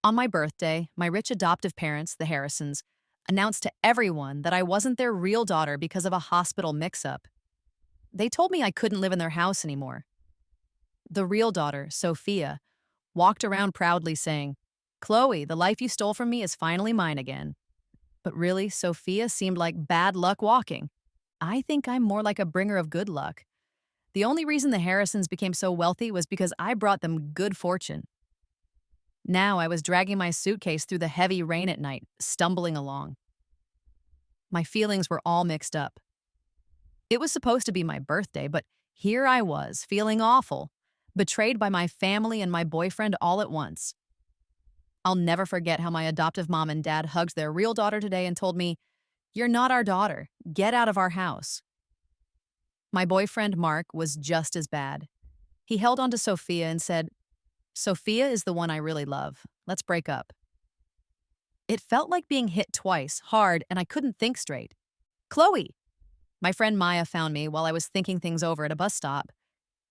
On my birthday, my rich adoptive parents, the Harrisons, announced to everyone that I wasn't their real daughter because of a hospital mix-up. They told me I couldn't live in their house anymore. The real daughter, Sophia, walked around proudly saying, "Chloe, the life you stole from me is finally mine again." But really, Sophia seemed like bad luck walking. I think I'm more like a bringer of good luck. The only reason the Harrisons became so wealthy was because I brought them good fortune. Now I was dragging my suitcase through the heavy rain at night, stumbling along. My feelings were all mixed up. It was supposed to be my birthday, but here I was, feeling awful, betrayed by my family and my boyfriend all at once. I'll never forget how my adoptive mom and dad hugged their real daughter today and told me, "You're not our daughter. Get out of our house." My boyfriend, Mark, was just as bad. He held on to Sophia and said, "Sophia is the one I really love. Let's break up." It felt like being hit twice, hard, and I couldn't think straight. "Chloe!" My friend Maya found me while I was thinking things over at a bus stop.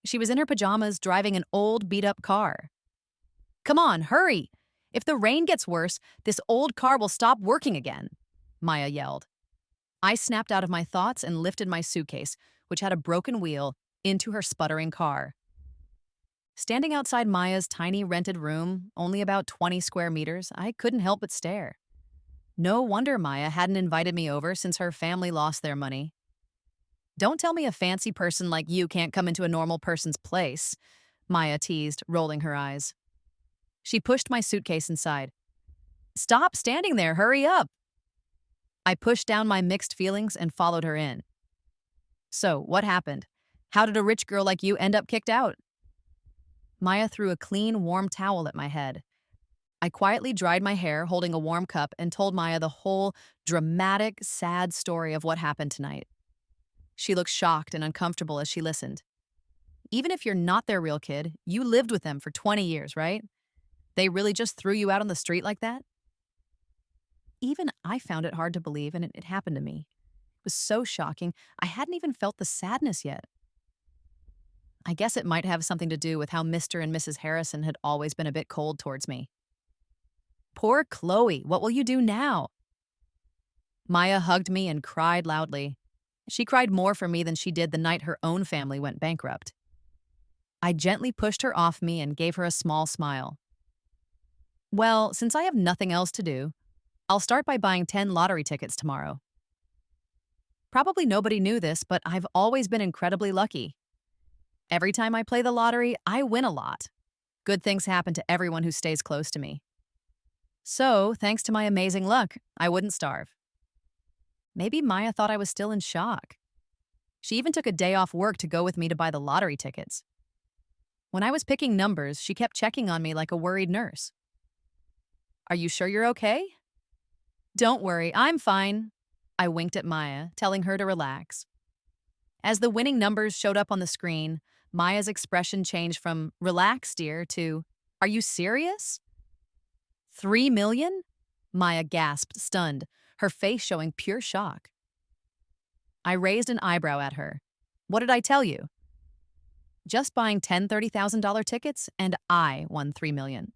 She was in her pajamas driving an old beat-up car. "Come on, hurry! If the rain gets worse, this old car will stop working again," Maya yelled. I snapped out of my thoughts and lifted my suitcase, which had a broken wheel, into her sputtering car. Standing outside Maya's tiny rented room, only about 20 square meters, I couldn't help but stare. No wonder Maya hadn't invited me over since her family lost their money. "Don't tell me a fancy person like you can't come into a normal person's place," Maya teased, rolling her eyes. She pushed my suitcase inside. "Stop standing there, hurry up!" I pushed down my mixed feelings and followed her in. "So, what happened? How did a rich girl like you end up kicked out?" Maya threw a clean, warm towel at my head. I quietly dried my hair, holding a warm cup, and told Maya the whole dramatic, sad story of what happened tonight. She looked shocked and uncomfortable as she listened. "Even if you're not their real kid, you lived with them for 20 years, right? They really just threw you out on the street like that?" Even I found it hard to believe, and it happened to me. It was so shocking, I hadn't even felt the sadness yet. I guess it might have something to do with how Mr. and Mrs. Harrison had always been a bit cold towards me. "Poor Chloe, what will you do now?" Maya hugged me and cried loudly. She cried more for me than she did the night her own family went bankrupt. I gently pushed her off me and gave her a small smile. "Well, since I have nothing else to do, I'll start by buying 10 lottery tickets tomorrow." Probably nobody knew this, but I've always been incredibly lucky. Every time I play the lottery, I win a lot. Good things happen to everyone who stays close to me. So, thanks to my amazing luck, I wouldn't starve. Maybe Maya thought I was still in shock. She even took a day off work to go with me to buy the lottery tickets. When I was picking numbers, she kept checking on me like a worried nurse. "Are you sure you're okay?" "Don't worry, I'm fine." I winked at Maya, telling her to relax. As the winning numbers showed up on the screen, Maya's expression changed from "relax, dear" to "are you serious?" 3 million? Maya gasped, stunned, her face showing pure shock. I raised an eyebrow at her. "What did I tell you?" Just buying 10 $30,000 tickets, and I won 3 million.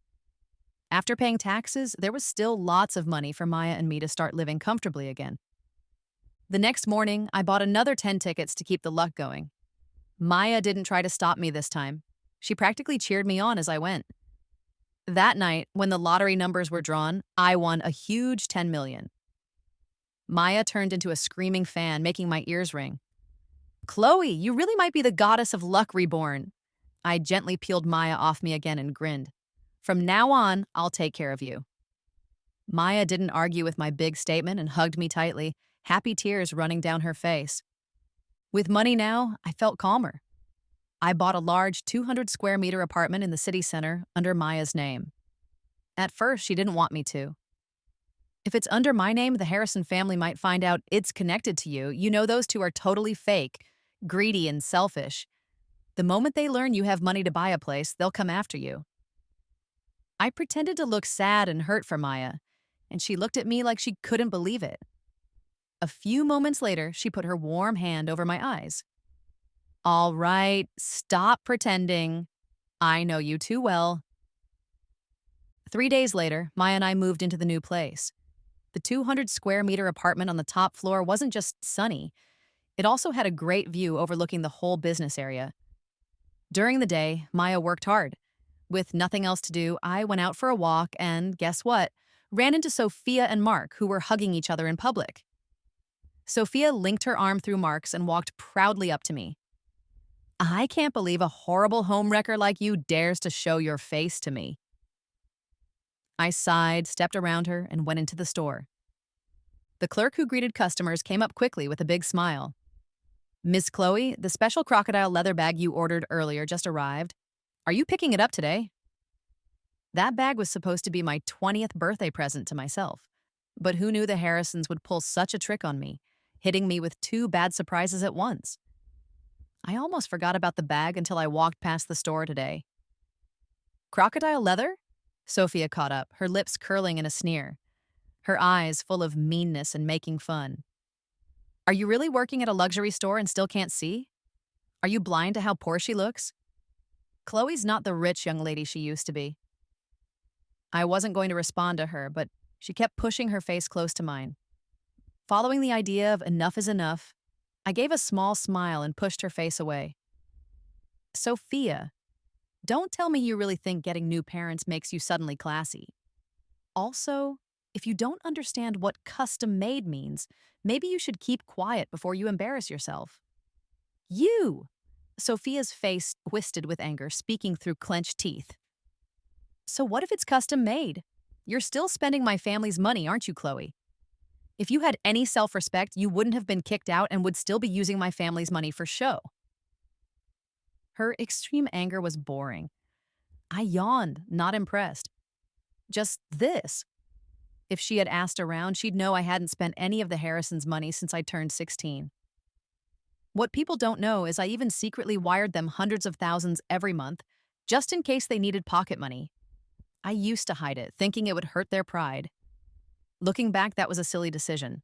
After paying taxes, there was still lots of money for Maya and me to start living comfortably again. The next morning, I bought another 10 tickets to keep the luck going. Maya didn't try to stop me this time. She practically cheered me on as I went. That night, when the lottery numbers were drawn, I won a huge 10 million. Maya turned into a screaming fan, making my ears ring. "Chloe, you really might be the goddess of luck reborn." I gently peeled Maya off me again and grinned. "From now on, I'll take care of you." Maya didn't argue with my big statement and hugged me tightly, happy tears running down her face. With money now, I felt calmer. I bought a large 200 square meter apartment in the city center under Maya's name. At first, she didn't want me to. "If it's under my name, the Harrison family might find out it's connected to you. You know those two are totally fake, greedy and selfish. The moment they learn you have money to buy a place, they'll come after you." I pretended to look sad and hurt for Maya, and she looked at me like she couldn't believe it. A few moments later, she put her warm hand over my eyes. "All right, stop pretending. I know you too well." 3 days later, Maya and I moved into the new place. The 200 square meter apartment on the top floor wasn't just sunny, it also had a great view overlooking the whole business area. During the day, Maya worked hard. With nothing else to do, I went out for a walk and, guess what? Ran into Sophia and Mark, who were hugging each other in public. Sophia linked her arm through Mark's and walked proudly up to me. I can't believe a horrible homewrecker like you dares to show your face to me. I sighed, stepped around her, and went into the store. The clerk who greeted customers came up quickly with a big smile. Miss Chloe, the special crocodile leather bag you ordered earlier just arrived. Are you picking it up today? That bag was supposed to be my 20th birthday present to myself. But who knew the Harrisons would pull such a trick on me, hitting me with two bad surprises at once? I almost forgot about the bag until I walked past the store today. Crocodile leather? Sophia caught up, her lips curling in a sneer, her eyes full of meanness and making fun. Are you really working at a luxury store and still can't see? Are you blind to how poor she looks? Chloe's not the rich young lady she used to be. I wasn't going to respond to her, but she kept pushing her face close to mine. Following the idea of enough is enough, I gave a small smile and pushed her face away. Sophia, don't tell me you really think getting new parents makes you suddenly classy. Also, if you don't understand what custom-made means, maybe you should keep quiet before you embarrass yourself. You! Sophia's face twisted with anger, speaking through clenched teeth. So what if it's custom-made? You're still spending my family's money, aren't you, Chloe? If you had any self-respect, you wouldn't have been kicked out and would still be using my family's money for show. Her extreme anger was boring. I yawned, not impressed. Just this. If she had asked around, she'd know I hadn't spent any of the Harrisons' money since I turned 16. What people don't know is I even secretly wired them hundreds of thousands every month, just in case they needed pocket money. I used to hide it, thinking it would hurt their pride. Looking back, that was a silly decision.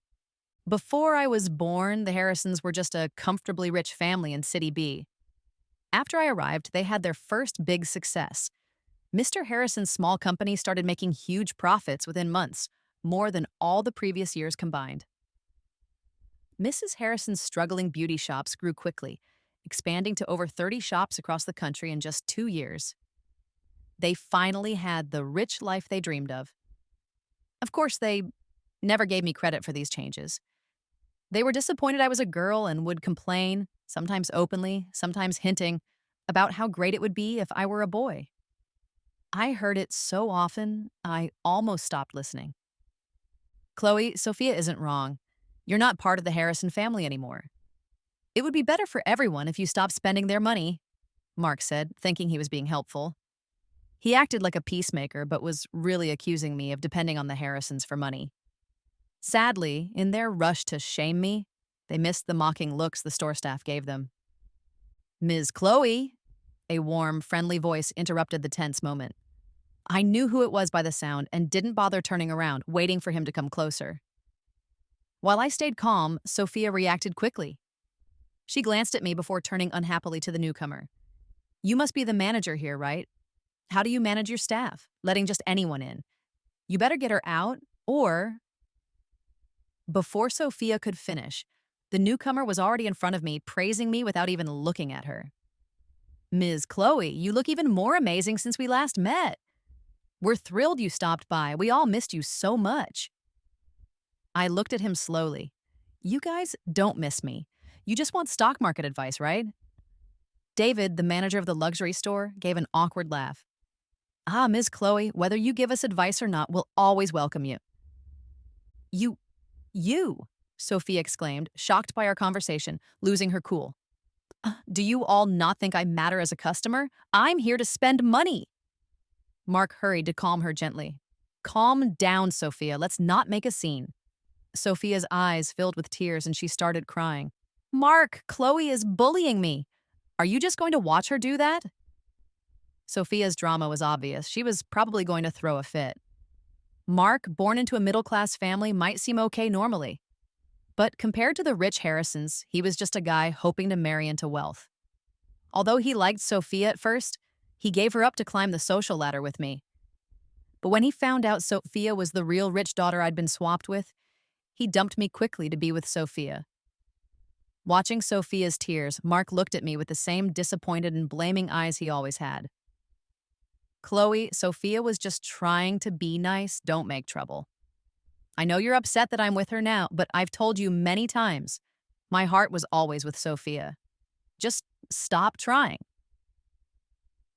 Before I was born, the Harrisons were just a comfortably rich family in City B. After I arrived, they had their first big success. Mr. Harrison's small company started making huge profits within months, more than all the previous years combined. Mrs. Harrison's struggling beauty shops grew quickly, expanding to over 30 shops across the country in just 2 years. They finally had the rich life they dreamed of. Of course, they never gave me credit for these changes. They were disappointed I was a girl and would complain, sometimes openly, sometimes hinting, about how great it would be if I were a boy. I heard it so often, I almost stopped listening. Chloe, Sophia isn't wrong. You're not part of the Harrison family anymore. It would be better for everyone if you stopped spending their money, Mark said, thinking he was being helpful. He acted like a peacemaker, but was really accusing me of depending on the Harrisons for money. Sadly, in their rush to shame me, they missed the mocking looks the store staff gave them. Ms. Chloe, a warm, friendly voice interrupted the tense moment. I knew who it was by the sound and didn't bother turning around, waiting for him to come closer. While I stayed calm, Sophia reacted quickly. She glanced at me before turning unhappily to the newcomer. You must be the manager here, right? How do you manage your staff, letting just anyone in? You better get her out, or... Before Sophia could finish, the newcomer was already in front of me, praising me without even looking at her. Ms. Chloe, you look even more amazing since we last met. We're thrilled you stopped by. We all missed you so much. I looked at him slowly. You guys don't miss me. You just want stock market advice, right? David, the manager of the luxury store, gave an awkward laugh. Ms. Chloe, whether you give us advice or not, we'll always welcome you. You, Sophia exclaimed, shocked by our conversation, losing her cool. Do you all not think I matter as a customer? I'm here to spend money. Mark hurried to calm her gently. Calm down, Sophia. Let's not make a scene. Sophia's eyes filled with tears and she started crying. Mark, Chloe is bullying me. Are you just going to watch her do that? Sophia's drama was obvious. She was probably going to throw a fit. Mark, born into a middle-class family, might seem okay normally. But compared to the rich Harrisons, he was just a guy hoping to marry into wealth. Although he liked Sophia at first, he gave her up to climb the social ladder with me. But when he found out Sophia was the real rich daughter I'd been swapped with, he dumped me quickly to be with Sophia. Watching Sophia's tears, Mark looked at me with the same disappointed and blaming eyes he always had. Chloe, Sophia was just trying to be nice, don't make trouble. I know you're upset that I'm with her now, but I've told you many times, my heart was always with Sophia. Just stop trying.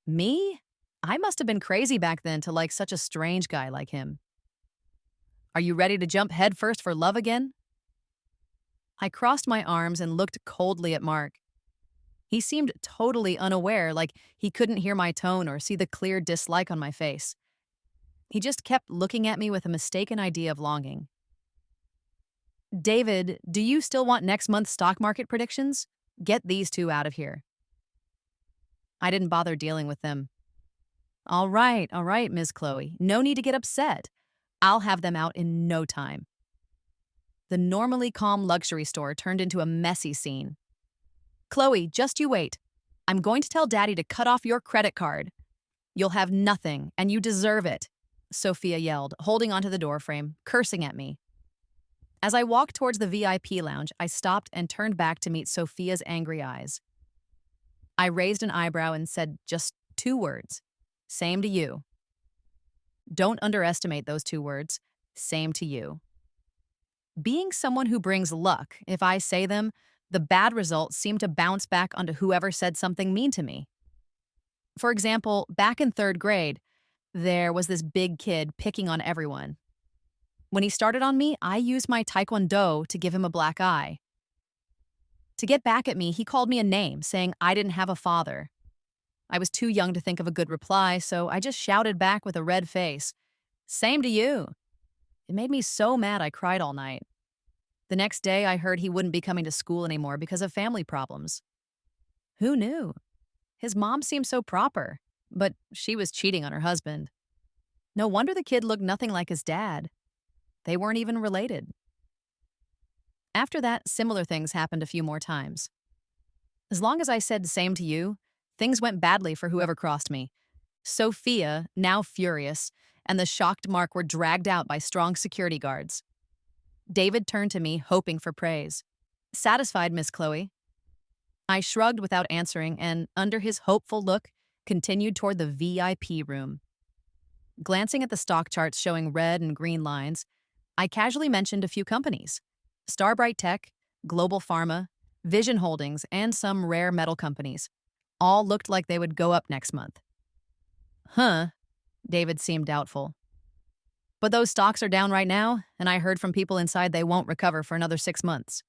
Me? I must have been crazy back then to like such a strange guy like him. Are you ready to jump headfirst for love again? I crossed my arms and looked coldly at Mark. He seemed totally unaware, like he couldn't hear my tone or see the clear dislike on my face. He just kept looking at me with a mistaken idea of longing. David, do you still want next month's stock market predictions? Get these two out of here. I didn't bother dealing with them. All right, Ms. Chloe. No need to get upset. I'll have them out in no time. The normally calm luxury store turned into a messy scene. Chloe, just you wait. I'm going to tell Daddy to cut off your credit card. You'll have nothing, and you deserve it, Sophia yelled, holding onto the doorframe, cursing at me. As I walked towards the VIP lounge, I stopped and turned back to meet Sophia's angry eyes. I raised an eyebrow and said just 2 words. Same to you. Don't underestimate those 2 words. Same to you. Being someone who brings luck, if I say them, the bad results seem to bounce back onto whoever said something mean to me. For example, back in 3rd grade, there was this big kid picking on everyone. When he started on me, I used my taekwondo to give him a black eye. To get back at me, he called me a name, saying I didn't have a father. I was too young to think of a good reply, so I just shouted back with a red face, "Same to you." It made me so mad I cried all night. The next day, I heard he wouldn't be coming to school anymore because of family problems. Who knew? His mom seemed so proper, but she was cheating on her husband. No wonder the kid looked nothing like his dad. They weren't even related. After that, similar things happened a few more times. As long as I said same to you, things went badly for whoever crossed me. Sophia, now furious, and the shocked Mark were dragged out by strong security guards. David turned to me, hoping for praise. Satisfied, Miss Chloe? I shrugged without answering and, under his hopeful look, continued toward the VIP room. Glancing at the stock charts showing red and green lines, I casually mentioned a few companies. Starbright Tech, Global Pharma, Vision Holdings, and some rare metal companies. All looked like they would go up next month. Huh? David seemed doubtful. But those stocks are down right now, and I heard from people inside they won't recover for another 6 months.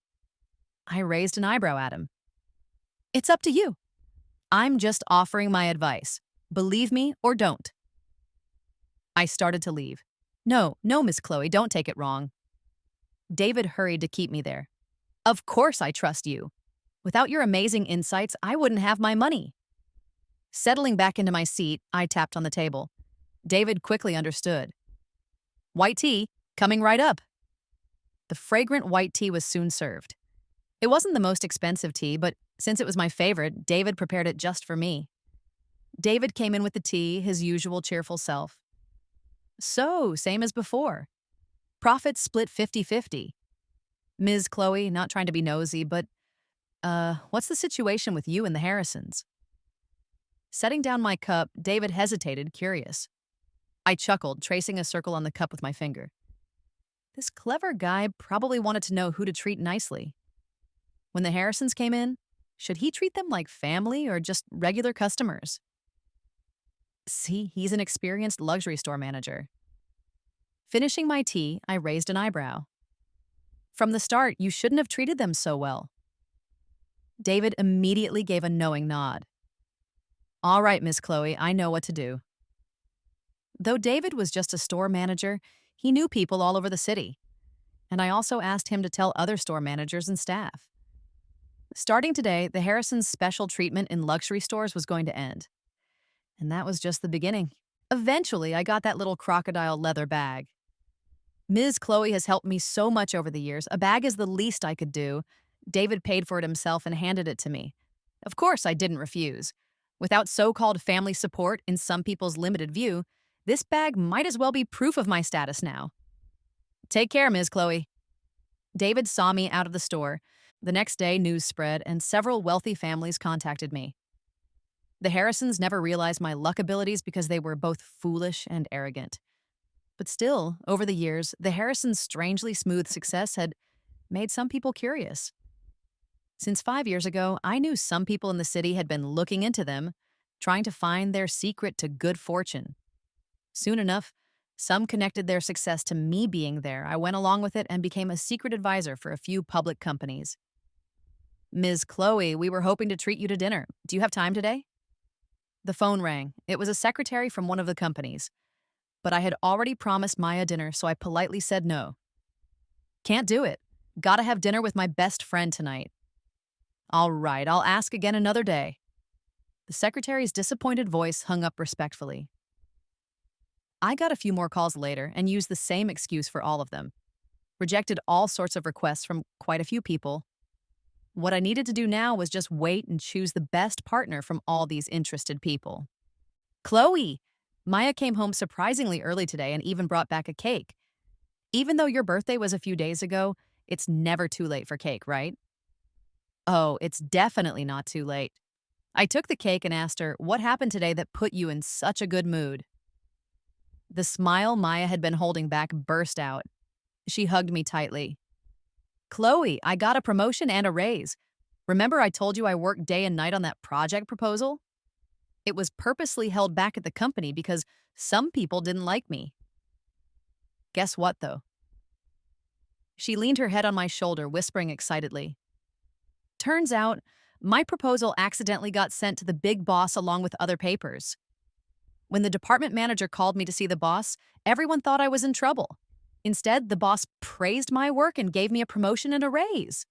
I raised an eyebrow at him. It's up to you. I'm just offering my advice. Believe me or don't. I started to leave. No, Miss Chloe, don't take it wrong. David hurried to keep me there. Of course I trust you. Without your amazing insights, I wouldn't have my money. Settling back into my seat, I tapped on the table. David quickly understood. White tea, coming right up. The fragrant white tea was soon served. It wasn't the most expensive tea, but since it was my favorite, David prepared it just for me. David came in with the tea, his usual cheerful self. So, same as before. Profits split 50-50. Ms. Chloe, not trying to be nosy, but, what's the situation with you and the Harrisons? Setting down my cup, David hesitated, curious. I chuckled, tracing a circle on the cup with my finger. This clever guy probably wanted to know who to treat nicely. When the Harrisons came in, should he treat them like family or just regular customers? See, he's an experienced luxury store manager. Finishing my tea, I raised an eyebrow. From the start, you shouldn't have treated them so well. David immediately gave a knowing nod. All right, Miss Chloe, I know what to do. Though David was just a store manager, he knew people all over the city. And I also asked him to tell other store managers and staff. Starting today, the Harrisons' special treatment in luxury stores was going to end. And that was just the beginning. Eventually, I got that little crocodile leather bag. Ms. Chloe has helped me so much over the years. A bag is the least I could do. David paid for it himself and handed it to me. Of course, I didn't refuse. Without so-called family support, in some people's limited view, This bag might as well be proof of my status now. Take care, Ms. Chloe. David saw me out of the store. The next day, news spread, and several wealthy families contacted me. The Harrisons never realized my luck abilities because they were both foolish and arrogant. But still, over the years, the Harrisons' strangely smooth success had made some people curious. Since 5 years ago, I knew some people in the city had been looking into them, trying to find their secret to good fortune. Soon enough, some connected their success to me being there. I went along with it and became a secret advisor for a few public companies. Ms. Chloe, we were hoping to treat you to dinner. Do you have time today? The phone rang. It was a secretary from one of the companies. But I had already promised Maya dinner, so I politely said no. Can't do it. Gotta have dinner with my best friend tonight. All right, I'll ask again another day. The secretary's disappointed voice hung up respectfully. I got a few more calls later and used the same excuse for all of them. Rejected all sorts of requests from quite a few people. What I needed to do now was just wait and choose the best partner from all these interested people. Chloe! Maya came home surprisingly early today and even brought back a cake. Even though your birthday was a few days ago, it's never too late for cake, right? Oh, it's definitely not too late. I took the cake and asked her, what happened today that put you in such a good mood? The smile Maya had been holding back burst out. She hugged me tightly. Chloe, I got a promotion and a raise. Remember I told you I worked day and night on that project proposal? It was purposely held back at the company because some people didn't like me. Guess what, though? She leaned her head on my shoulder, whispering excitedly. Turns out, my proposal accidentally got sent to the big boss along with other papers. When the department manager called me to see the boss, everyone thought I was in trouble. Instead, the boss praised my work and gave me a promotion and a raise.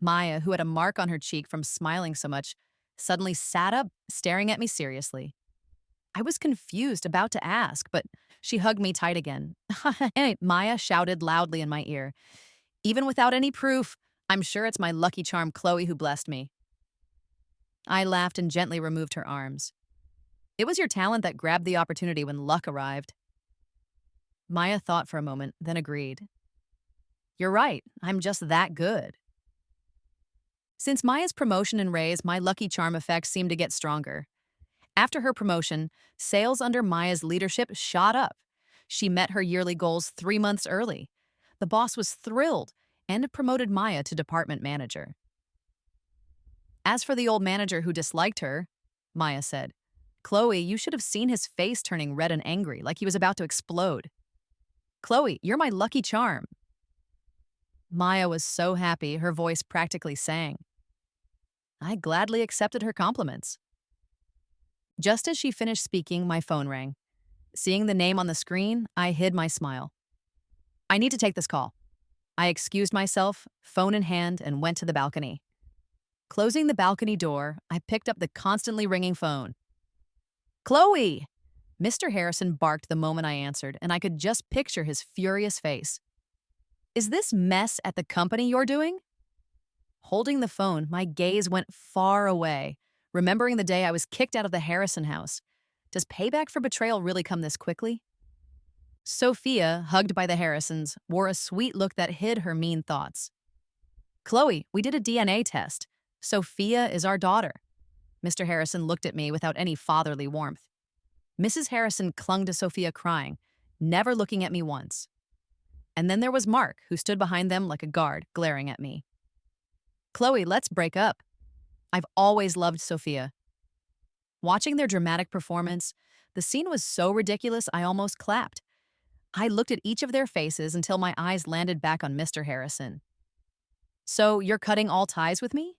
Maya, who had a mark on her cheek from smiling so much, suddenly sat up, staring at me seriously. I was confused, about to ask, but she hugged me tight again. Maya shouted loudly in my ear. Even without any proof, I'm sure it's my lucky charm Chloe who blessed me. I laughed and gently removed her arms. It was your talent that grabbed the opportunity when luck arrived. Maya thought for a moment, then agreed. You're right, I'm just that good. Since Maya's promotion and raise, my lucky charm effect seemed to get stronger. After her promotion, sales under Maya's leadership shot up. She met her yearly goals 3 months early. The boss was thrilled and promoted Maya to department manager. As for the old manager who disliked her, Maya said, Chloe, you should have seen his face turning red and angry, like he was about to explode. Chloe, you're my lucky charm. Maya was so happy, her voice practically sang. I gladly accepted her compliments. Just as she finished speaking, my phone rang. Seeing the name on the screen, I hid my smile. I need to take this call. I excused myself, phone in hand, and went to the balcony. Closing the balcony door, I picked up the constantly ringing phone. Chloe! Mr. Harrison barked the moment I answered, and I could just picture his furious face. Is this mess at the company you're doing? Holding the phone, my gaze went far away, remembering the day I was kicked out of the Harrison house. Does payback for betrayal really come this quickly? Sophia, hugged by the Harrisons, wore a sweet look that hid her mean thoughts. Chloe, we did a DNA test. Sophia is our daughter. Mr. Harrison looked at me without any fatherly warmth. Mrs. Harrison clung to Sophia crying, never looking at me once. And then there was Mark, who stood behind them like a guard, glaring at me. Chloe, let's break up. I've always loved Sophia. Watching their dramatic performance, the scene was so ridiculous I almost clapped. I looked at each of their faces until my eyes landed back on Mr. Harrison. So you're cutting all ties with me?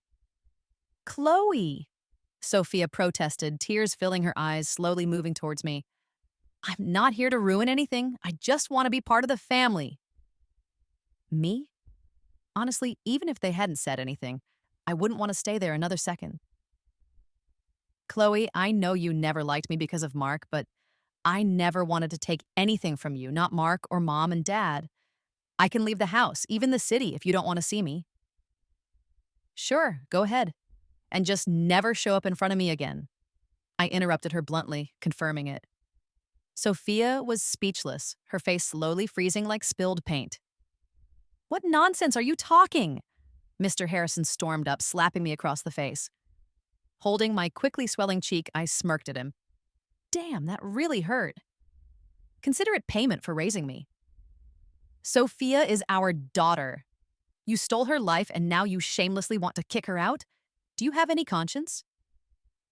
Chloe, Sophia protested, tears filling her eyes, slowly moving towards me. I'm not here to ruin anything. I just want to be part of the family. Me? Honestly, even if they hadn't said anything, I wouldn't want to stay there another second. Chloe, I know you never liked me because of Mark, but I never wanted to take anything from you, not Mark or Mom and Dad. I can leave the house, even the city, if you don't want to see me. Sure, go ahead. And just never show up in front of me again. I interrupted her bluntly, confirming it. Sophia was speechless, her face slowly freezing like spilled paint. What nonsense are you talking? Mr. Harrison stormed up, slapping me across the face. Holding my quickly swelling cheek, I smirked at him. Damn, that really hurt. Consider it payment for raising me. Sophia is our daughter. You stole her life and now you shamelessly want to kick her out? Do you have any conscience?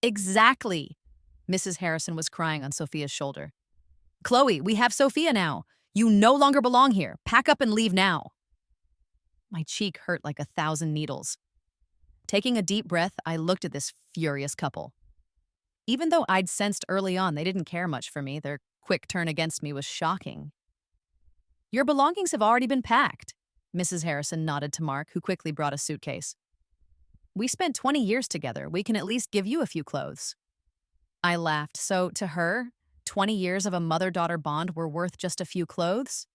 Exactly. Mrs. Harrison was crying on Sophia's shoulder. Chloe, we have Sophia now. You no longer belong here. Pack up and leave now. My cheek hurt like 1,000 needles. Taking a deep breath, I looked at this furious couple. Even though I'd sensed early on they didn't care much for me, their quick turn against me was shocking. Your belongings have already been packed. Mrs. Harrison nodded to Mark, who quickly brought a suitcase. We spent 20 years together. We can at least give you a few clothes. I laughed. So, to her, 20 years of a mother-daughter bond were worth just a few clothes?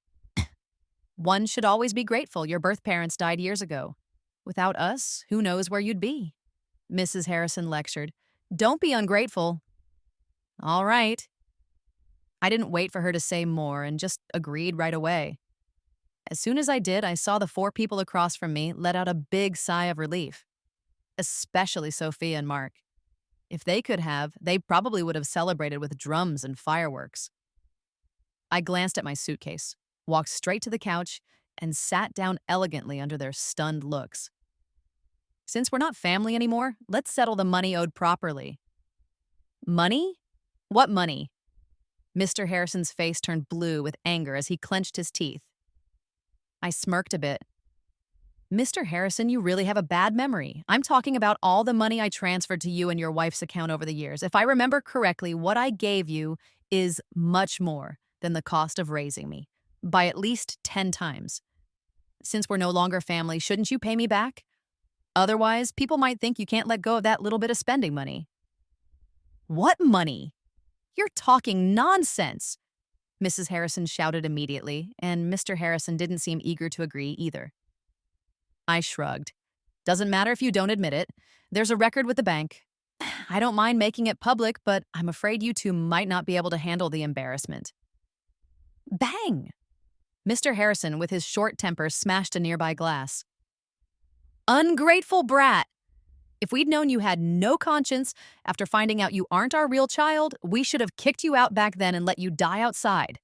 One should always be grateful your birth parents died years ago. Without us, who knows where you'd be? Mrs. Harrison lectured. Don't be ungrateful. All right. I didn't wait for her to say more and just agreed right away. As soon as I did, I saw the 4 people across from me let out a big sigh of relief. Especially Sophia and Mark. If they could have, they probably would have celebrated with drums and fireworks. I glanced at my suitcase, walked straight to the couch, and sat down elegantly under their stunned looks. Since we're not family anymore, let's settle the money owed properly. Money? What money? Mr. Harrison's face turned blue with anger as he clenched his teeth. I smirked a bit. Mr. Harrison, you really have a bad memory. I'm talking about all the money I transferred to you and your wife's account over the years. If I remember correctly, what I gave you is much more than the cost of raising me, by at least 10 times. Since we're no longer family, shouldn't you pay me back? Otherwise, people might think you can't let go of that little bit of spending money. What money? You're talking nonsense, Mrs. Harrison shouted immediately, and Mr. Harrison didn't seem eager to agree either. I shrugged. Doesn't matter if you don't admit it. There's a record with the bank. I don't mind making it public, but I'm afraid you two might not be able to handle the embarrassment. Bang! Mr. Harrison, with his short temper, smashed a nearby glass. Ungrateful brat! If we'd known you had no conscience after finding out you aren't our real child, we should have kicked you out back then and let you die outside.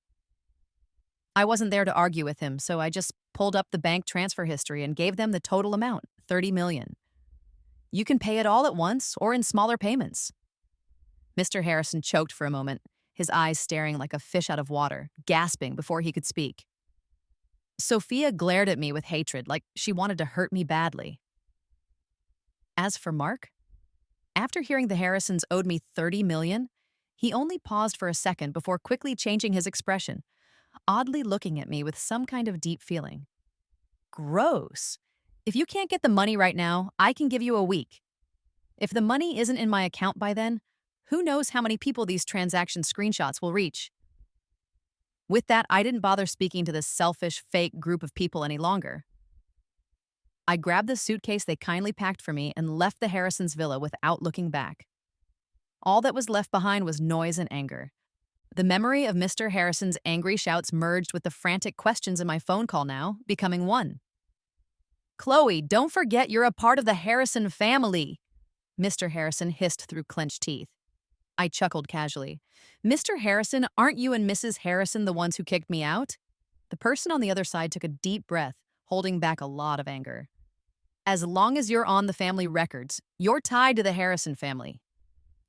I wasn't there to argue with him, so I just pulled up the bank transfer history and gave them the total amount, $30 million. You can pay it all at once or in smaller payments. Mr. Harrison choked for a moment, his eyes staring like a fish out of water, gasping before he could speak. Sophia glared at me with hatred, like she wanted to hurt me badly. As for Mark, after hearing the Harrisons owed me $30 million, he only paused for a second before quickly changing his expression, oddly looking at me with some kind of deep feeling. Gross. If you can't get the money right now, I can give you a week. If the money isn't in my account by then, who knows how many people these transaction screenshots will reach. With that, I didn't bother speaking to this selfish, fake group of people any longer. I grabbed the suitcase they kindly packed for me and left the Harrisons' villa without looking back. All that was left behind was noise and anger. The memory of Mr. Harrison's angry shouts merged with the frantic questions in my phone call now, becoming one. Chloe, don't forget you're a part of the Harrison family, Mr. Harrison hissed through clenched teeth. I chuckled casually. Mr. Harrison, aren't you and Mrs. Harrison the ones who kicked me out? The person on the other side took a deep breath, holding back a lot of anger. As long as you're on the family records, you're tied to the Harrison family.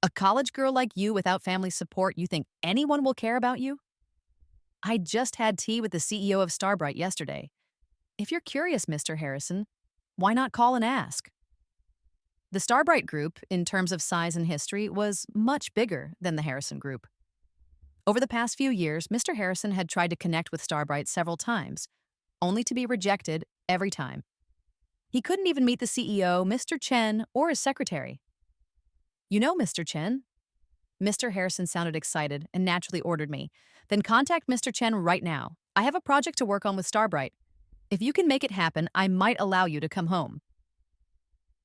A college girl like you without family support, you think anyone will care about you? I just had tea with the CEO of Starbright yesterday. If you're curious, Mr. Harrison, why not call and ask? The Starbright Group, in terms of size and history, was much bigger than the Harrison Group. Over the past few years, Mr. Harrison had tried to connect with Starbright several times, only to be rejected every time. He couldn't even meet the CEO, Mr. Chen, or his secretary. You know Mr. Chen? Mr. Harrison sounded excited and naturally ordered me. Then contact Mr. Chen right now. I have a project to work on with Starbright. If you can make it happen, I might allow you to come home.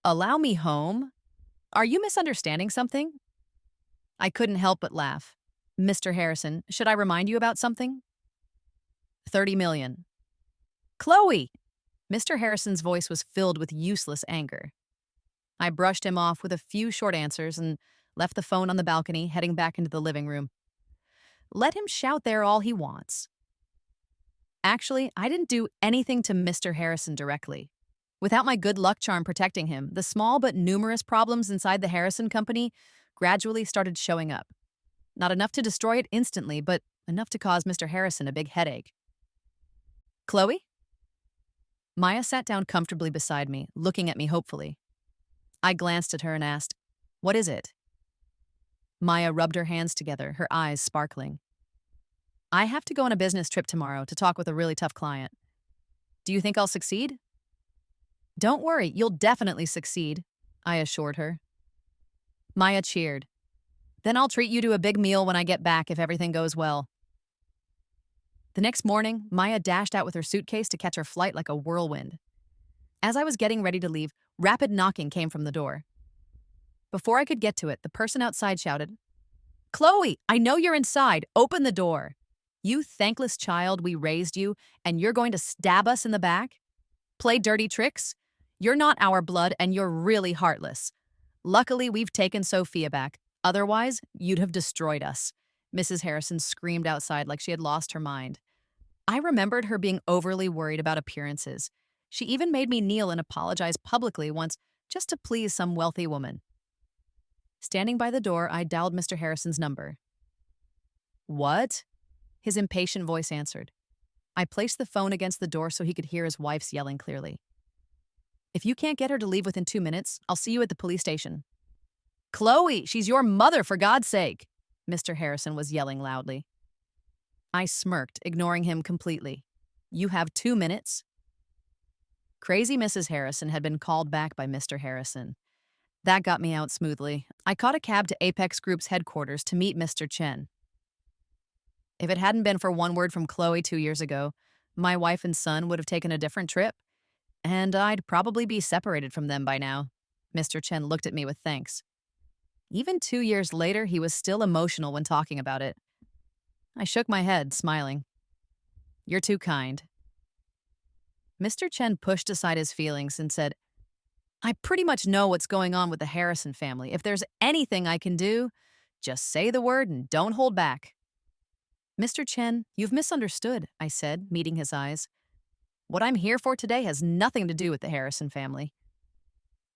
Allow me home? Are you misunderstanding something? I couldn't help but laugh. Mr. Harrison, should I remind you about something? 30 million. Chloe! Mr. Harrison's voice was filled with useless anger. I brushed him off with a few short answers and left the phone on the balcony, heading back into the living room. Let him shout there all he wants. Actually, I didn't do anything to Mr. Harrison directly. Without my good luck charm protecting him, the small but numerous problems inside the Harrison company gradually started showing up. Not enough to destroy it instantly, but enough to cause Mr. Harrison a big headache. Chloe? Maya sat down comfortably beside me, looking at me hopefully. I glanced at her and asked, "What is it?" Maya rubbed her hands together, her eyes sparkling. "I have to go on a business trip tomorrow to talk with a really tough client. Do you think I'll succeed?" "Don't worry, you'll definitely succeed," I assured her. Maya cheered. "Then I'll treat you to a big meal when I get back if everything goes well." The next morning, Maya dashed out with her suitcase to catch her flight like a whirlwind. As I was getting ready to leave, rapid knocking came from the door. Before I could get to it, the person outside shouted, "Chloe, I know you're inside. Open the door. You thankless child, we raised you, and you're going to stab us in the back? Play dirty tricks? You're not our blood, and you're really heartless. Luckily, we've taken Sophia back. Otherwise, you'd have destroyed us." Mrs. Harrison screamed outside like she had lost her mind. I remembered her being overly worried about appearances. She even made me kneel and apologize publicly once just to please some wealthy woman. Standing by the door, I dialed Mr. Harrison's number. "What?" His impatient voice answered. I placed the phone against the door so he could hear his wife's yelling clearly. "If you can't get her to leave within 2 minutes, I'll see you at the police station." "Chloe, she's your mother, for God's sake!" Mr. Harrison was yelling loudly. I smirked, ignoring him completely. "You have 2 minutes?" Crazy Mrs. Harrison had been called back by Mr. Harrison. That got me out smoothly. I caught a cab to Apex Group's headquarters to meet Mr. Chen. If it hadn't been for one word from Chloe 2 years ago, my wife and son would have taken a different trip, and I'd probably be separated from them by now. Mr. Chen looked at me with thanks. Even 2 years later, he was still emotional when talking about it. I shook my head, smiling. "You're too kind." Mr. Chen pushed aside his feelings and said, "I pretty much know what's going on with the Harrison family. If there's anything I can do, just say the word and don't hold back." "Mr. Chen, you've misunderstood," I said, meeting his eyes. "What I'm here for today has nothing to do with the Harrison family."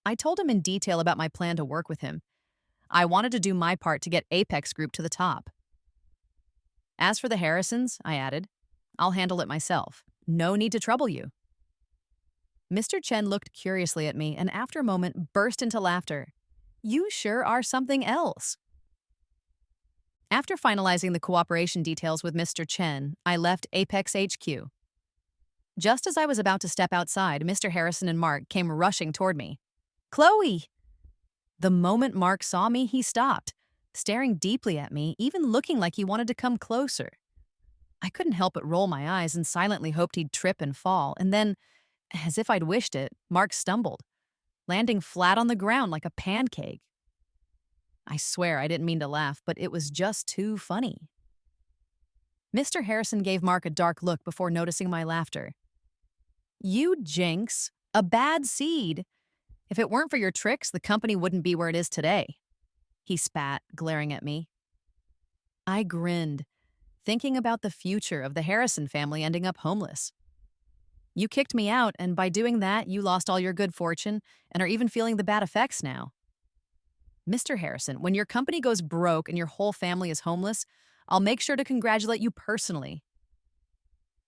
I told him in detail about my plan to work with him. I wanted to do my part to get Apex Group to the top. "As for the Harrisons," I added, "I'll handle it myself. No need to trouble you." Mr. Chen looked curiously at me and after a moment burst into laughter. "You sure are something else." After finalizing the cooperation details with Mr. Chen, I left Apex HQ. Just as I was about to step outside, Mr. Harrison and Mark came rushing toward me. "Chloe!" The moment Mark saw me, he stopped, staring deeply at me, even looking like he wanted to come closer. I couldn't help but roll my eyes and silently hoped he'd trip and fall, and then, as if I'd wished it, Mark stumbled, landing flat on the ground like a pancake. I swear I didn't mean to laugh, but it was just too funny. Mr. Harrison gave Mark a dark look before noticing my laughter. "You jinx, a bad seed. If it weren't for your tricks, the company wouldn't be where it is today," he spat, glaring at me. I grinned, thinking about the future of the Harrison family ending up homeless. "You kicked me out, and by doing that, you lost all your good fortune and are even feeling the bad effects now." "Mr. Harrison, when your company goes broke and your whole family is homeless, I'll make sure to congratulate you personally."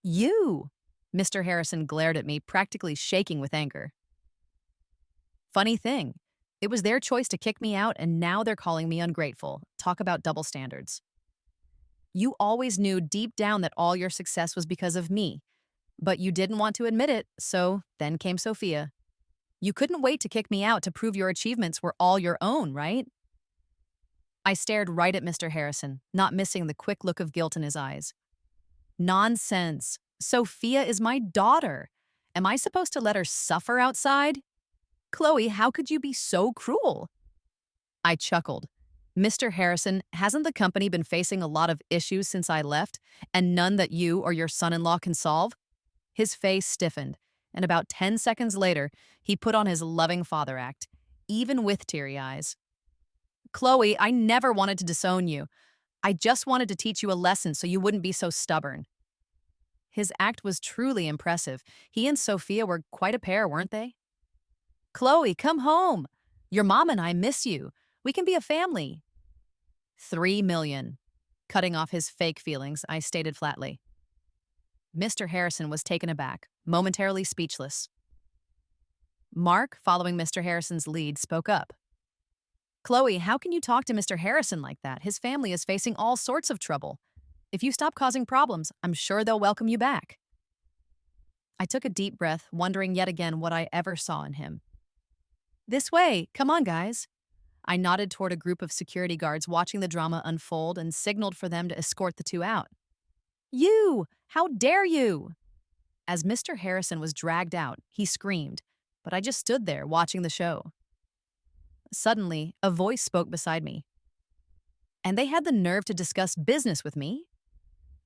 "You!" Mr. Harrison glared at me, practically shaking with anger. Funny thing, it was their choice to kick me out, and now they're calling me ungrateful. Talk about double standards. "You always knew deep down that all your success was because of me, but you didn't want to admit it, so then came Sophia. You couldn't wait to kick me out to prove your achievements were all your own, right?" I stared right at Mr. Harrison, not missing the quick look of guilt in his eyes. "Nonsense. Sophia is my daughter. Am I supposed to let her suffer outside? Chloe, how could you be so cruel?" I chuckled. Mr. Harrison, hasn't the company been facing a lot of issues since I left, and none that you or your son in law can solve? His face stiffened, and about 10 seconds later, he put on his loving father act, even with teary eyes. Chloe, I never wanted to disown you. I just wanted to teach you a lesson so you wouldn't be so stubborn. His act was truly impressive. He and Sophia were quite a pair, weren't they? Chloe, come home. Your mom and I miss you. We can be a family. 3 million. Cutting off his fake feelings, I stated flatly. Mr. Harrison was taken aback, momentarily speechless. Mark, following Mr. Harrison's lead, spoke up. Chloe, how can you talk to Mr. Harrison like that? His family is facing all sorts of trouble. If you stop causing problems, I'm sure they'll welcome you back. I took a deep breath, wondering yet again what I ever saw in him. This way, come on, guys. I nodded toward a group of security guards watching the drama unfold and signaled for them to escort the two out. You! How dare you! As Mr. Harrison was dragged out, he screamed, but I just stood there watching the show. Suddenly, a voice spoke beside me. And they had the nerve to discuss business with me?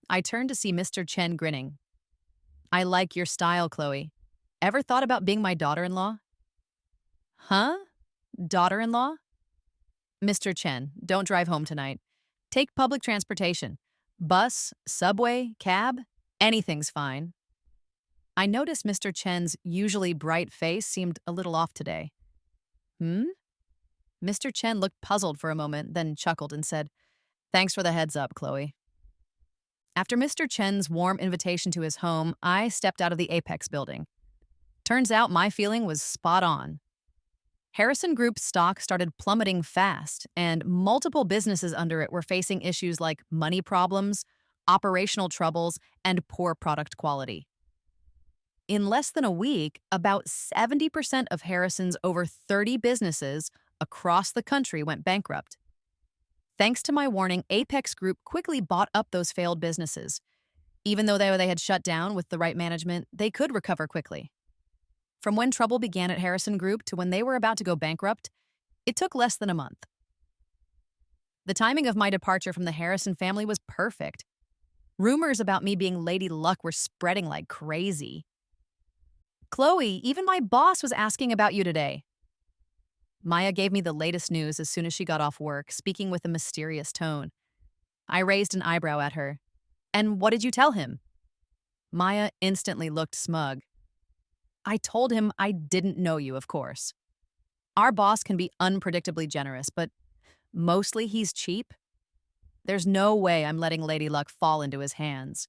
I turned to see Mr. Chen grinning. I like your style, Chloe. Ever thought about being my daughter-in-law? Huh? Daughter-in-law? Mr. Chen, don't drive home tonight. Take public transportation. Bus, subway, cab, anything's fine. I noticed Mr. Chen's usually bright face seemed a little off today. Mr. Chen looked puzzled for a moment, then chuckled and said, Thanks for the heads up, Chloe. After Mr. Chen's warm invitation to his home, I stepped out of the Apex building. Turns out my feeling was spot on. Harrison Group's stock started plummeting fast, and multiple businesses under it were facing issues like money problems, operational troubles, and poor product quality. In less than a week, about 70% of Harrison's over 30 businesses across the country went bankrupt. Thanks to my warning, Apex Group quickly bought up those failed businesses. Even though they had shut down with the right management, they could recover quickly. From when trouble began at Harrison Group to when they were about to go bankrupt, it took less than a month. The timing of my departure from the Harrison family was perfect. Rumors about me being Lady Luck were spreading like crazy. Chloe, even my boss was asking about you today. Maya gave me the latest news as soon as she got off work, speaking with a mysterious tone. I raised an eyebrow at her. And what did you tell him? Maya instantly looked smug. I told him I didn't know you, of course. Our boss can be unpredictably generous, but mostly he's cheap. There's no way I'm letting Lady Luck fall into his hands.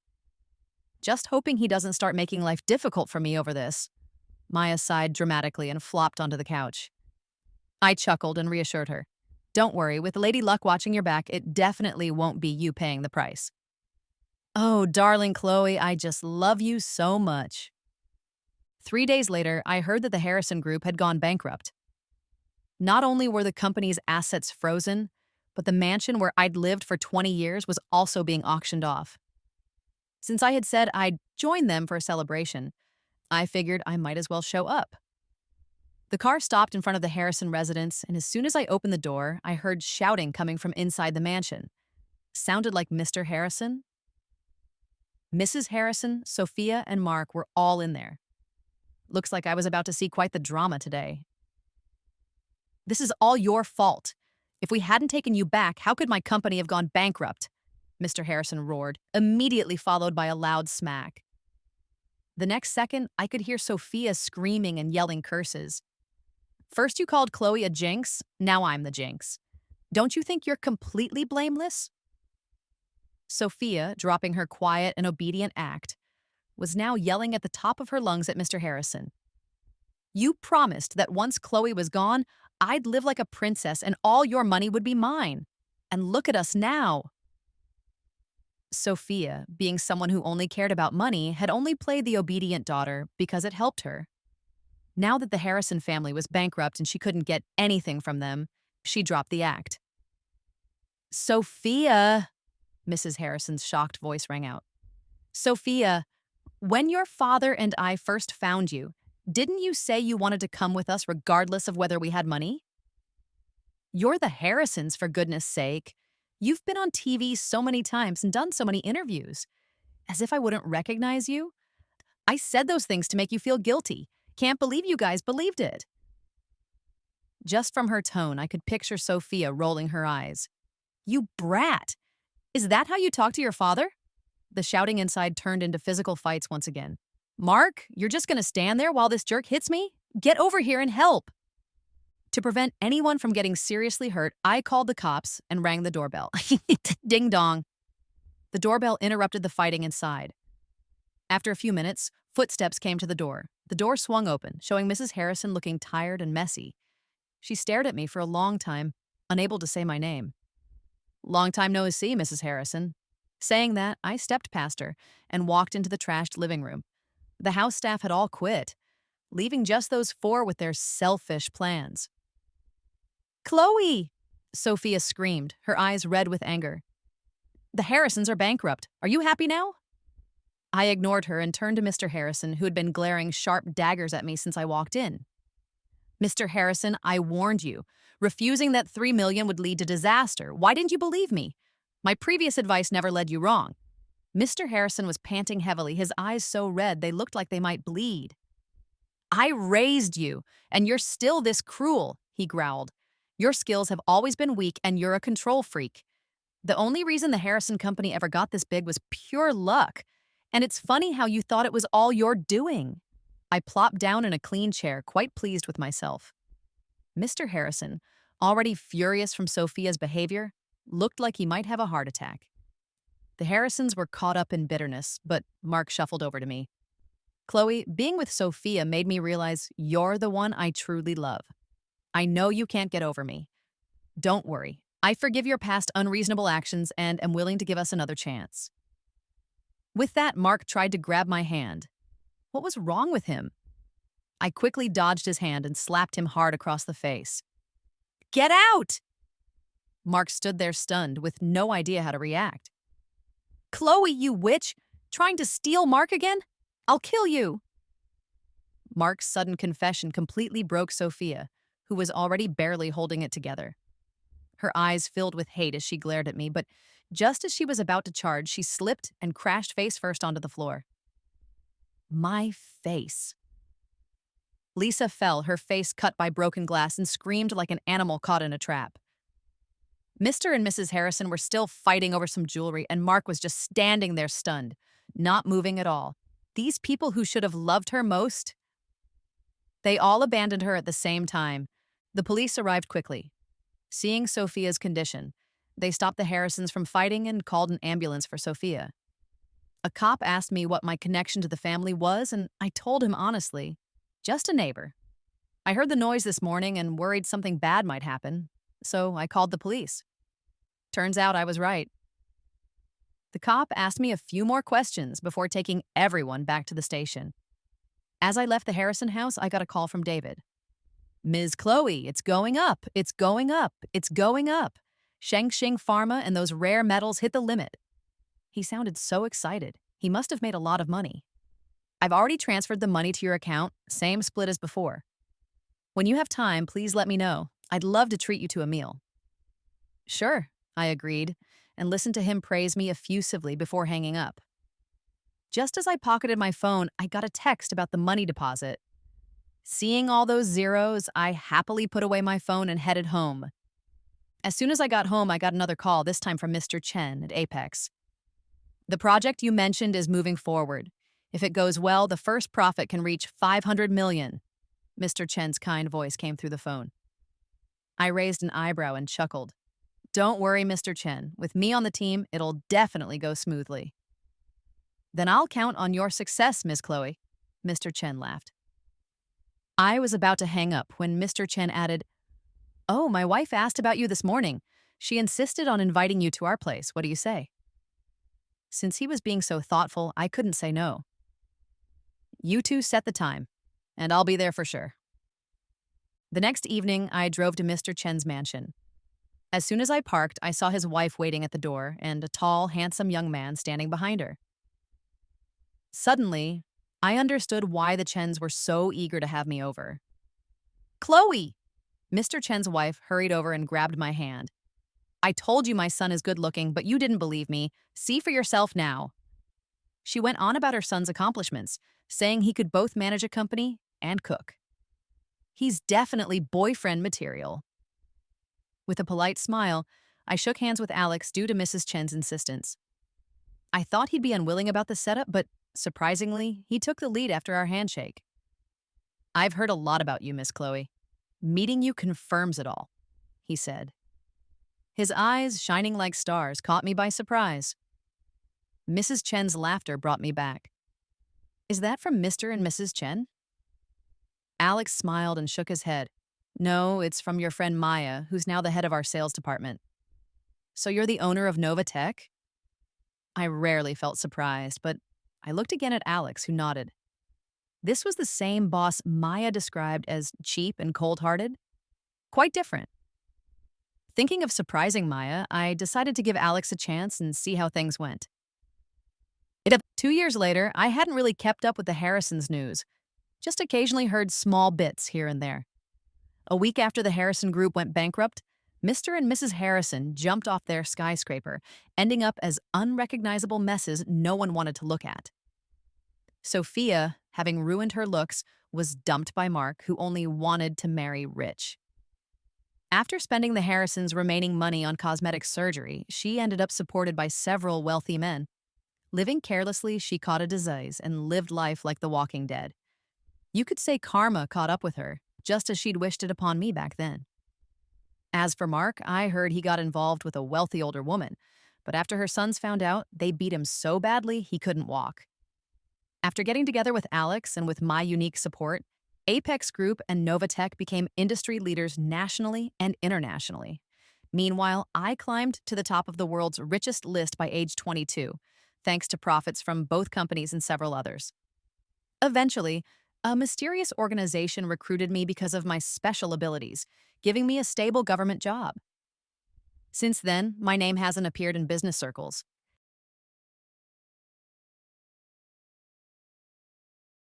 Just hoping he doesn't start making life difficult for me over this. Maya sighed dramatically and flopped onto the couch. I chuckled and reassured her. Don't worry, with Lady Luck watching your back, it definitely won't be you paying the price. Oh, darling Chloe, I just love you so much. 3 days later, I heard that the Harrison Group had gone bankrupt. Not only were the company's assets frozen, but the mansion where I'd lived for 20 years was also being auctioned off. Since I had said I'd join them for a celebration, I figured I might as well show up. The car stopped in front of the Harrison residence, and as soon as I opened the door, I heard shouting coming from inside the mansion. Sounded like Mr. Harrison. Mrs. Harrison, Sophia, and Mark were all in there. Looks like I was about to see quite the drama today. This is all your fault. If we hadn't taken you back, how could my company have gone bankrupt? Mr. Harrison roared, immediately followed by a loud smack. The next second, I could hear Sophia screaming and yelling curses. First you called Chloe a jinx, now I'm the jinx. Don't you think you're completely blameless? Sophia, dropping her quiet and obedient act, was now yelling at the top of her lungs at Mr. Harrison. You promised that once Chloe was gone, I'd live like a princess and all your money would be mine. And look at us now. Sophia, being someone who only cared about money, had only played the obedient daughter because it helped her. Now that the Harrison family was bankrupt and she couldn't get anything from them, she dropped the act. Sophia, Mrs. Harrison's shocked voice rang out. Sophia, when your father and I first found you, didn't you say you wanted to come with us regardless of whether we had money? You're the Harrisons, for goodness sake. You've been on TV so many times and done so many interviews. As if I wouldn't recognize you? I said those things to make you feel guilty. Can't believe you guys believed it. Just from her tone, I could picture Sophia rolling her eyes. You brat! Is that how you talk to your father? The shouting inside turned into physical fights once again. Mark, you're just gonna stand there while this jerk hits me? Get over here and help! To prevent anyone from getting seriously hurt, I called the cops and rang the doorbell. Ding dong. The doorbell interrupted the fighting inside. After a few minutes, footsteps came to the door. The door swung open, showing Mrs. Harrison looking tired and messy. She stared at me for a long time, unable to say my name. Long time no see, Mrs. Harrison. Saying that, I stepped past her and walked into the trashed living room. The house staff had all quit, leaving just those four with their selfish plans. Chloe! Sophia screamed, her eyes red with anger. The Harrisons are bankrupt. Are you happy now? I ignored her and turned to Mr. Harrison, who had been glaring sharp daggers at me since I walked in. Mr. Harrison, I warned you. Refusing that $3 million would lead to disaster. Why didn't you believe me? My previous advice never led you wrong. Mr. Harrison was panting heavily, his eyes so red they looked like they might bleed. I raised you, and you're still this cruel, he growled. Your skills have always been weak, and you're a control freak. The only reason the Harrison Company ever got this big was pure luck. And it's funny how you thought it was all your doing. I plopped down in a clean chair, quite pleased with myself. Mr. Harrison, already furious from Sophia's behavior, looked like he might have a heart attack. The Harrisons were caught up in bitterness, but Mark shuffled over to me. Chloe, being with Sophia made me realize you're the one I truly love. I know you can't get over me. Don't worry. I forgive your past unreasonable actions and am willing to give us another chance. With that, Mark tried to grab my hand. What was wrong with him? I quickly dodged his hand and slapped him hard across the face. Get out! Mark stood there stunned, with no idea how to react. Chloe, you witch! Trying to steal Mark again? I'll kill you! Mark's sudden confession completely broke Sophia, who was already barely holding it together. Her eyes filled with hate as she glared at me, but just as she was about to charge, she slipped and crashed face first onto the floor. My face. Lisa fell, her face cut by broken glass, and screamed like an animal caught in a trap. Mr. and Mrs. Harrison were still fighting over some jewelry, and Mark was just standing there stunned, not moving at all. These people who should have loved her most? They all abandoned her at the same time. The police arrived quickly. Seeing Sophia's condition, they stopped the Harrisons from fighting and called an ambulance for Sophia. A cop asked me what my connection to the family was, and I told him honestly, just a neighbor. I heard the noise this morning and worried something bad might happen, so I called the police. Turns out I was right. The cop asked me a few more questions before taking everyone back to the station. As I left the Harrison house, I got a call from David. Ms. Chloe, it's going up, it's going up, it's going up. Sheng-Shing Pharma and those rare metals hit the limit. He sounded so excited. He must have made a lot of money. I've already transferred the money to your account, same split as before. When you have time, please let me know. I'd love to treat you to a meal. Sure, I agreed, and listened to him praise me effusively before hanging up. Just as I pocketed my phone, I got a text about the money deposit. Seeing all those zeros, I happily put away my phone and headed home. As soon as I got home, I got another call, this time from Mr. Chen at Apex. The project you mentioned is moving forward. If it goes well, the first profit can reach $500 million. Mr. Chen's kind voice came through the phone. I raised an eyebrow and chuckled. Don't worry, Mr. Chen. With me on the team, it'll definitely go smoothly. Then I'll count on your success, Miss Chloe. Mr. Chen laughed. I was about to hang up when Mr. Chen added, Oh, my wife asked about you this morning. She insisted on inviting you to our place. What do you say? Since he was being so thoughtful, I couldn't say no. You two set the time, and I'll be there for sure. The next evening, I drove to Mr. Chen's mansion. As soon as I parked, I saw his wife waiting at the door and a tall, handsome young man standing behind her. Suddenly, I understood why the Chens were so eager to have me over. Chloe! Mr. Chen's wife hurried over and grabbed my hand. I told you my son is good looking, but you didn't believe me. See for yourself now. She went on about her son's accomplishments, saying he could both manage a company and cook. He's definitely boyfriend material. With a polite smile, I shook hands with Alex due to Mrs. Chen's insistence. I thought he'd be unwilling about the setup, but surprisingly, he took the lead after our handshake. I've heard a lot about you, Miss Chloe. Meeting you confirms it all, he said. His eyes, shining like stars, caught me by surprise. Mrs. Chen's laughter brought me back. Is that from Mr. and Mrs. Chen? Alex smiled and shook his head. No, it's from your friend Maya, who's now the head of our sales department. So you're the owner of Nova Tech? I rarely felt surprised, but I looked again at Alex, who nodded. This was the same boss Maya described as cheap and cold-hearted. Quite different. Thinking of surprising Maya, I decided to give Alex a chance and see how things went. 2 years later, I hadn't really kept up with the Harrisons' news, just occasionally heard small bits here and there. A week after the Harrison Group went bankrupt, Mr. and Mrs. Harrison jumped off their skyscraper, ending up as unrecognizable messes no one wanted to look at. Sophia, having ruined her looks, was dumped by Mark, who only wanted to marry rich. After spending the Harrisons' remaining money on cosmetic surgery, she ended up supported by several wealthy men. Living carelessly, she caught a disease and lived life like the Walking Dead. You could say karma caught up with her, just as she'd wished it upon me back then. As for Mark, I heard he got involved with a wealthy older woman, but after her sons found out, they beat him so badly he couldn't walk. After getting together with Alex and with my unique support, Apex Group and Novatech became industry leaders nationally and internationally. Meanwhile, I climbed to the top of the world's richest list by age 22, thanks to profits from both companies and several others. Eventually, a mysterious organization recruited me because of my special abilities, giving me a stable government job. Since then, my name hasn't appeared in business circles,